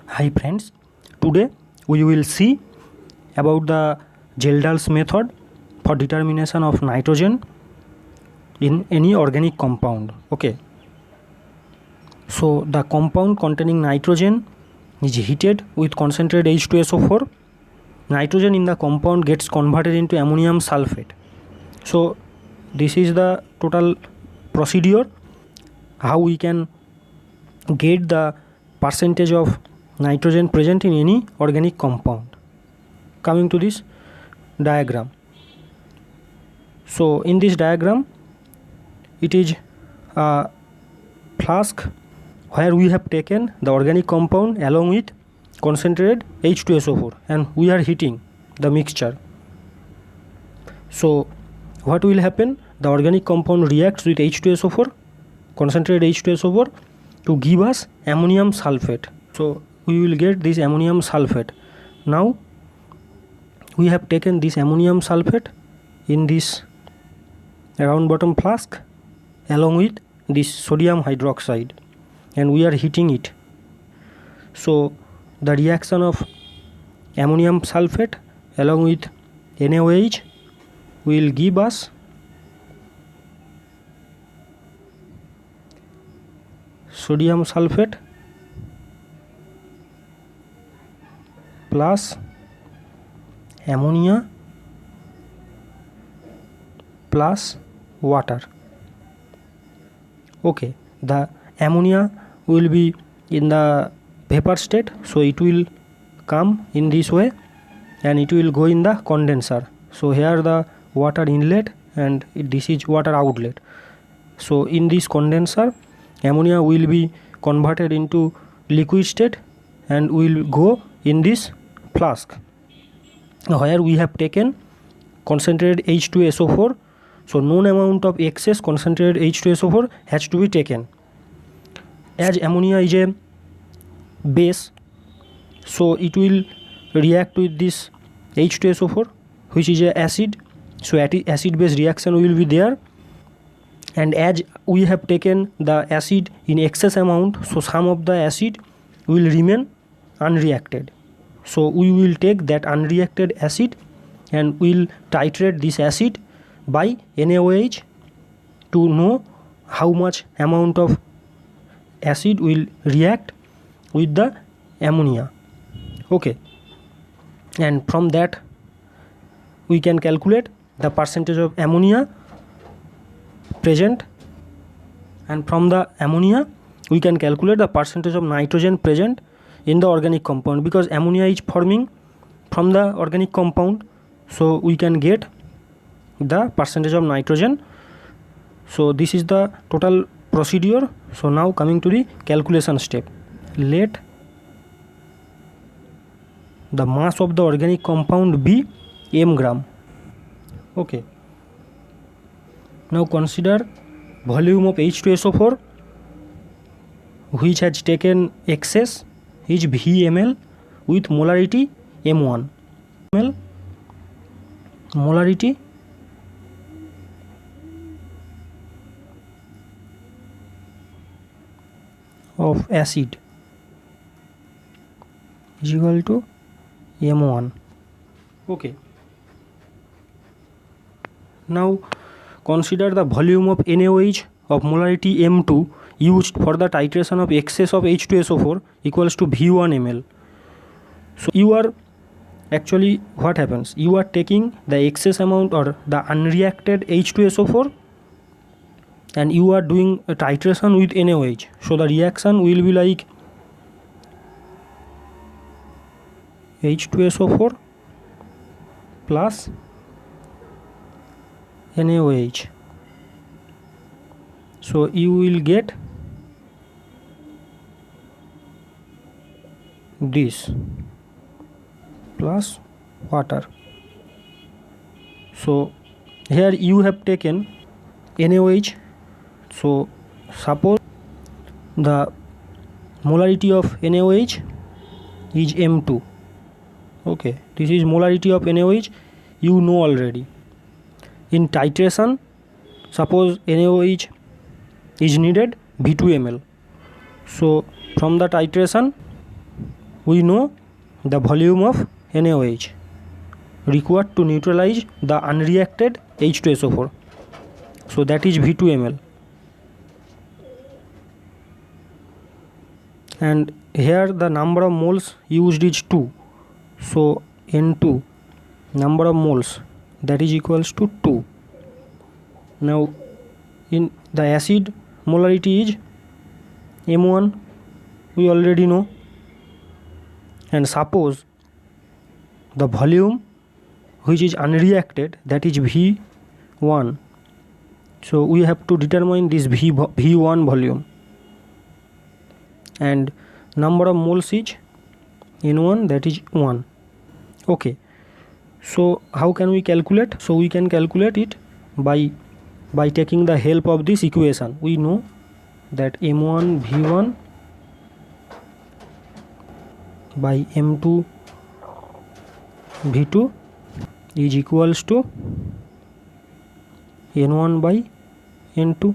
Hi friends, today we will see about the Gelder's method for determination of nitrogen in any organic compound. Okay, so the compound containing nitrogen is heated with concentrated H2SO4. Nitrogen in the compound gets converted into ammonium sulfate. So this is the total procedure how we can get the percentage of nitrogen present in any organic compound. Coming to this diagram, so in this diagram it is a flask where we have taken the organic compound along with concentrated H2SO4 and we are heating the mixture. So what will happen? The organic compound reacts with H2SO4, concentrated H2SO4, to give us ammonium sulfate. So we will get this ammonium sulfate. Now we have taken this ammonium sulfate in this round bottom flask along with this sodium hydroxide and we are heating it. So the reaction of ammonium sulfate along with NaOH will give us sodium sulfate plus ammonia plus water. Okay, the ammonia will be in the vapor state, so it will come in this way and it will go in the condenser. So here the water inlet and this is water outlet. So in this condenser ammonia will be converted into liquid state and will go in this flask where we have taken concentrated H2SO4. So known amount of excess concentrated H2SO4 has to be taken. As ammonia is a base, so it will react with this H2SO4 which is a acid. So acid base reaction will be there, and as we have taken the acid in excess amount, so some of the acid will remain unreacted. So we will take that unreacted acid and will titrate this acid by NaOH to know how much amount of acid will react with the ammonia. Okay, and from that we can calculate the percentage of ammonia present, and from the ammonia we can calculate the percentage of nitrogen present in the organic compound, because ammonia is forming from the organic compound, so we can get the percentage of nitrogen. So this is the total procedure. So now coming to the calculation step, let the mass of the organic compound be m gram. Okay, now consider volume of H2SO4 which has taken excess is Vml with molarity m1 ml, molarity of acid is equal to m1. Okay, now consider the volume of NaOH of molarity m2 used for the titration of excess of H2SO4 equals to V1 ml. So you are actually, what happens, you are taking the excess amount or the unreacted H2SO4 and you are doing a titration with NaOH. So the reaction will be like H2SO4 plus NaOH. So you will get this plus water. So here you have taken NaOH. So suppose the molarity of NaOH is m2. Okay, this is molarity of NaOH, you know already. In titration, suppose NaOH is needed V2 ml. So from the titration we know the volume of NaOH required to neutralize the unreacted H2SO4. So that is V2 ml. And here the number of moles used is 2. So N2, number of moles, that is equals to 2. Now in the acid molarity is M1, we already know. And suppose the volume which is unreacted, that is V1. So we have to determine this V1 volume. And number of moles is N1, that is 1. Okay. So how can we calculate? So we can calculate it by taking the help of this equation. We know that M1 V1 by M2 V2 is equals to N1 by N2.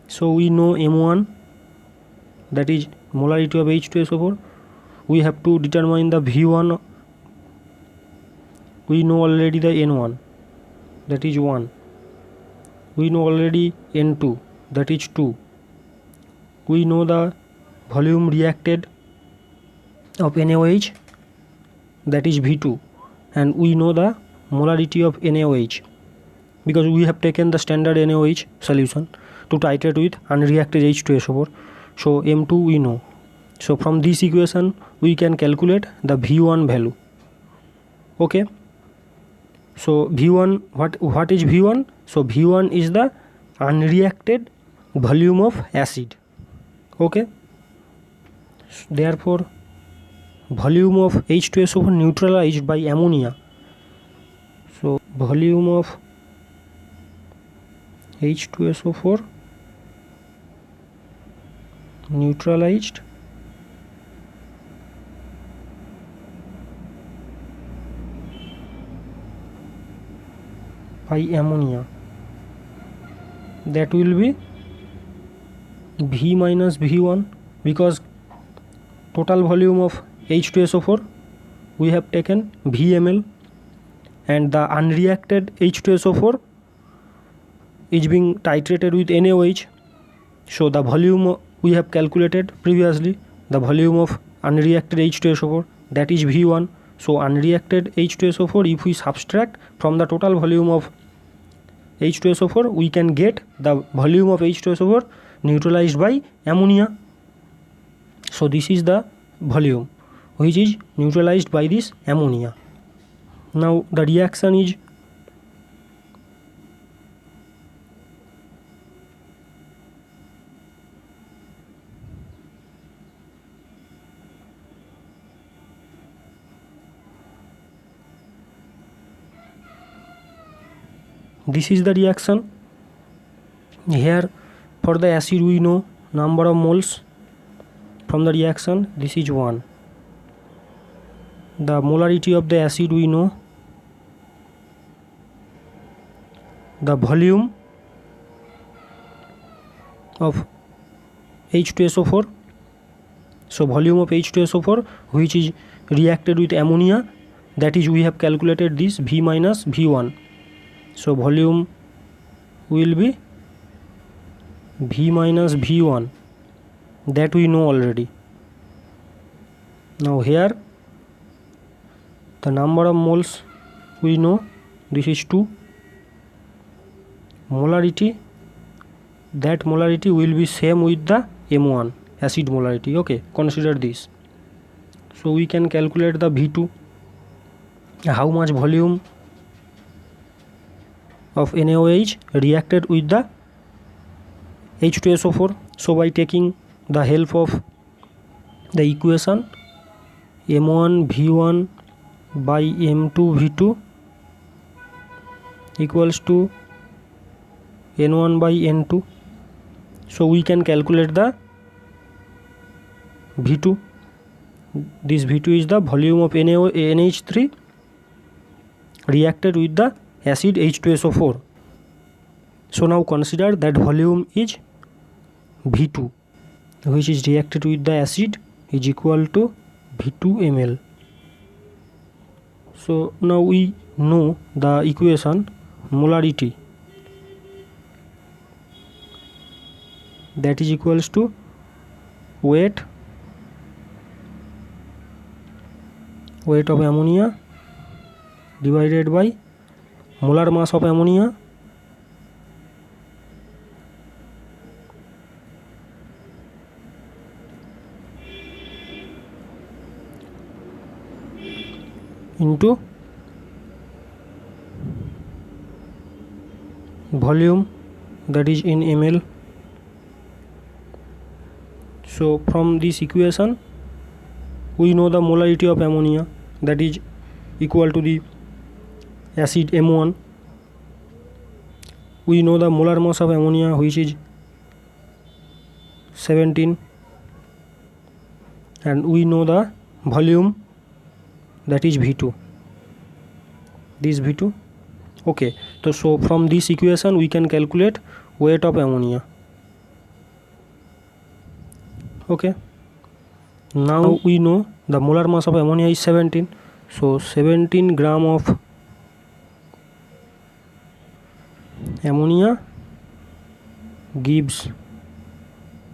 So we know M1, that is molarity of H2SO4. We have to determine the V1. We know already the N1, that is 1. We know already N2, that is 2. We know the volume reacted of NaOH, that is V2, and we know the molarity of NaOH because we have taken the standard NaOH solution to titrate with unreacted H2SO4. So M2 we know. So from this equation we can calculate the V1 value. Okay. So V1, what is V1? So V1 is the unreacted volume of acid. Okay. Therefore volume of H2SO4 neutralized by ammonia. So volume of H2SO4 neutralized by ammonia, that will be V minus V1, because total volume of H2SO4 we have taken VML, and the unreacted H2SO4 is being titrated with NaOH. So the volume we have calculated previously, the volume of unreacted H2SO4, that is V1. So unreacted H2SO4, if we subtract from the total volume of H2SO4, we can get the volume of H2SO4 neutralized by ammonia. So this is the volume which is neutralized by this ammonia. Now the reaction is this is the reaction. Here for the acid we know number of moles from the reaction, this is 1. The molarity of the acid we know, the volume of H2SO4. So volume of H2SO4 which is reacted with ammonia, that is we have calculated this V minus V1. So volume will be V minus V1, that we know already. Now here the number of moles we know, this is 2. Molarity, that molarity will be same with the M1 acid molarity. Okay, consider this. So we can calculate the V2, how much volume of NaOH reacted with the H2SO4. So by taking the help of the equation M1 V1 by M2 V2 equals to N1 by N2, so we can calculate the V2. This V2 is the volume of NH3 reacted with the acid H2SO4. So now consider that volume is V2 which is reacted with the acid is equal to V2 ml. So now we know the equation molarity, that is equals to weight of ammonia divided by molar mass of ammonia into volume, that is in ml. So from this equation we know the molarity of ammonia, that is equal to the acid M1. We know the molar mass of ammonia, which is 17, and we know the volume, that is V2, this V2. Okay, so from this equation we can calculate weight of ammonia. Okay, now we know the molar mass of ammonia is 17, so 17 gram of ammonia gives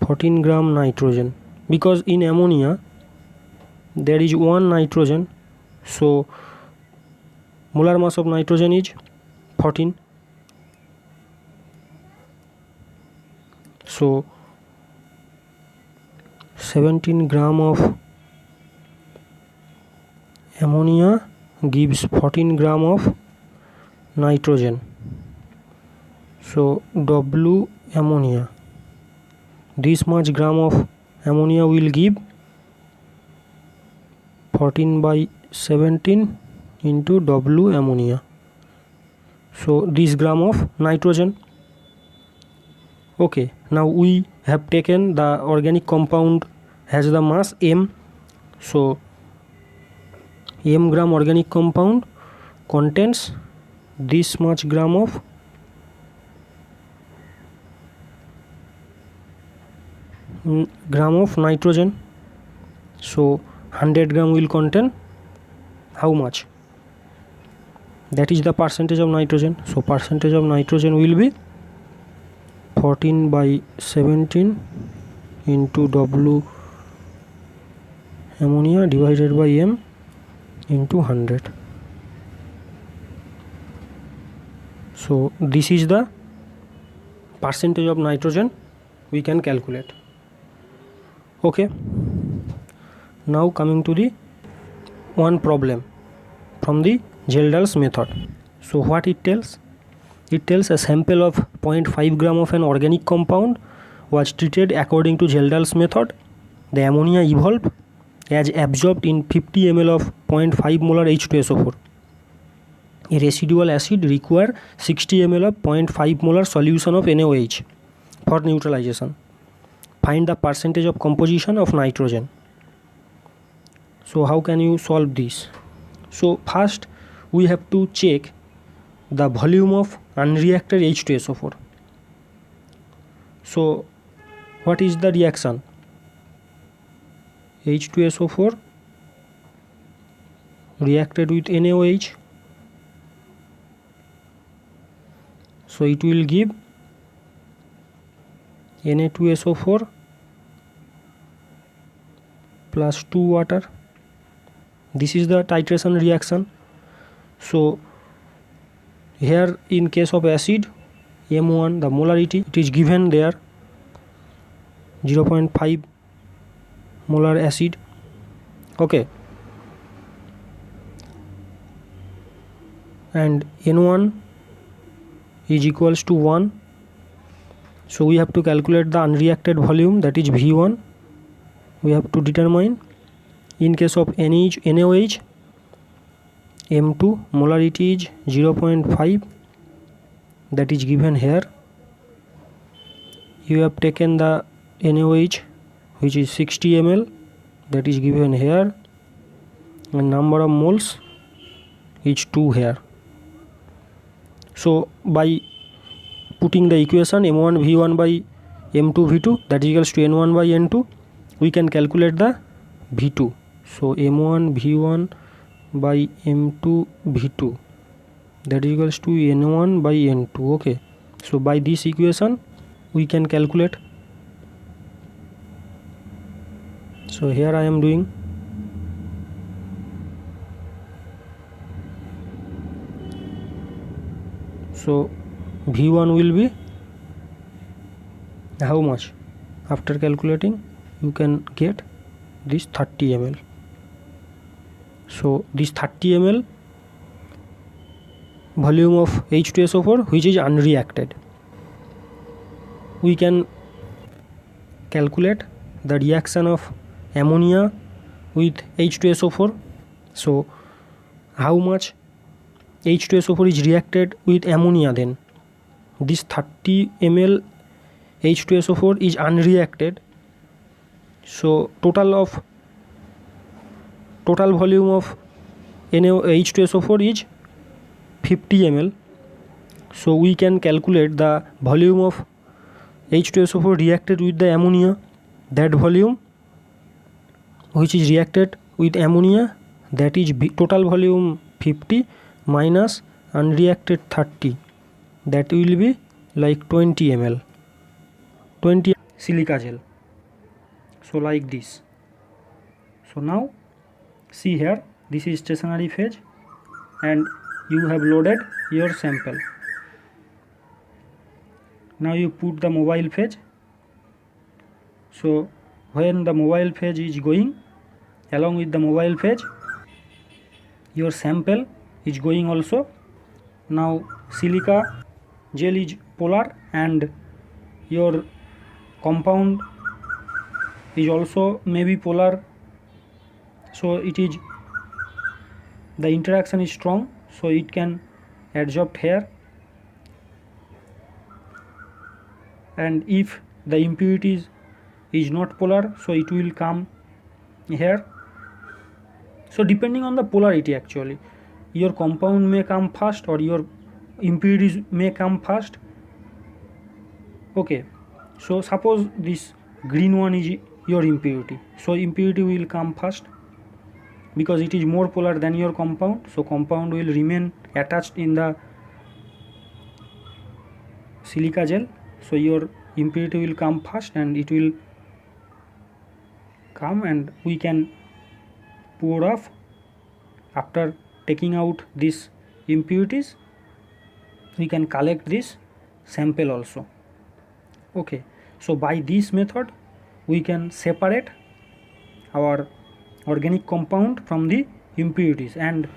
14 gram nitrogen, because in ammonia there is one nitrogen, so molar mass of nitrogen is 14. So 17 gram of ammonia gives 14 gram of nitrogen. So W ammonia, this much gram of ammonia will give 14 by 17 into W ammonia. So this gram of nitrogen. Okay, now we have taken the organic compound has the mass M. So M gram organic compound contains this much gram of nitrogen. So 100 gram will contain how much? That is the percentage of nitrogen. So percentage of nitrogen will be 14 by 17 into W ammonia divided by M into 100. So this is the percentage of nitrogen we can calculate. Okay, now coming to the one problem from the Gelder's method. So what it tells? It tells a sample of 0.5 gram of an organic compound was treated according to Gelder's method. The ammonia evolved as absorbed in 50 ml of 0.5 molar H2SO4. A residual acid require 60 ml of 0.5 molar solution of NaOH for neutralization. Find the percentage of composition of nitrogen. So how can you solve this? So first we have to check the volume of unreacted H2SO4. So what is the reaction? H2SO4 reacted with NaOH, so it will give Na2SO4 plus 2 water. This is the titration reaction. So here in case of acid M1, the molarity it is given there 0.5 molar acid. Okay, and N1 is equals to 1. So we have to calculate the unreacted volume, that is V1. We have to determine in case of NaOH M2 molarity is 0.5, that is given here. You have taken the NaOH which is 60 ml, that is given here, and number of moles is 2 here. So by putting the equation M1 V1 by M2 V2, that is equals to N1 by N2, we can calculate the V2. So m1 v1 by m2 v2, that is equals to n1 by n2. Okay, so by this equation we can calculate. So here I am doing. So v1 will be how much? After calculating you can get this 30 ml. So this 30 ml volume of H2SO4 which is unreacted. We can calculate the reaction of ammonia with H2SO4. So how much H2SO4 is reacted with ammonia then? This 30 ml H2SO4 is unreacted. So total volume of H2SO4 is 50 ml. So we can calculate the volume of H2SO4 reacted with the ammonia. That volume which is reacted with ammonia, that is total volume 50 minus unreacted 30, that will be like 20 ml, 20 silica gel. So like this. So now see here, this is stationary phase and you have loaded your sample. Now you put the mobile phase. So when the mobile phase is going, along with the mobile phase your sample is going also. Now silica gel is polar and your compound is also maybe polar, so it is, the interaction is strong, so it can adsorb here. And if the impurities is not polar, so it will come here. So depending on the polarity, actually your compound may come first or your impurities may come first. Okay, so suppose this green one is your impurity, so impurity will come first because it is more polar than your compound, so compound will remain attached in the silica gel. So your impurity will come first and it will come and we can pour off. After taking out these impurities we can collect this sample also. Okay, so by this method we can separate our organic compound from the impurities. And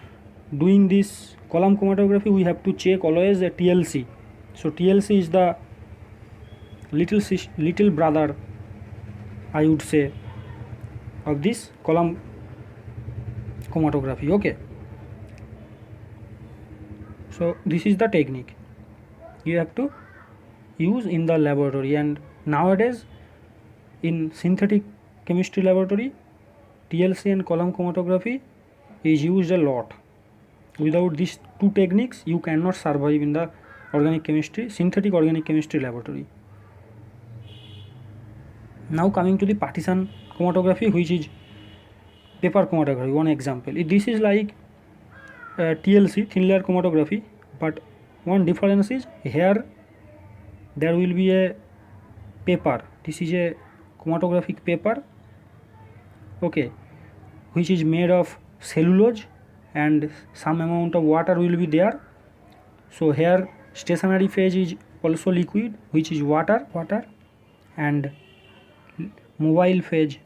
doing this column chromatography we have to check always the TLC. So TLC is the little brother, I would say, of this column chromatography. Okay, so this is the technique you have to use in the laboratory. And nowadays in synthetic chemistry laboratory TLC and column chromatography is used a lot. Without these two techniques you cannot survive in the organic chemistry, synthetic organic chemistry laboratory. Now coming to the partition chromatography, which is paper chromatography, one example. This is like TLC, thin layer chromatography, but one difference is here there will be a paper. This is a chromatographic paper, okay, which is made of cellulose and some amount of water will be there. So here stationary phase is also liquid, which is water, and mobile phase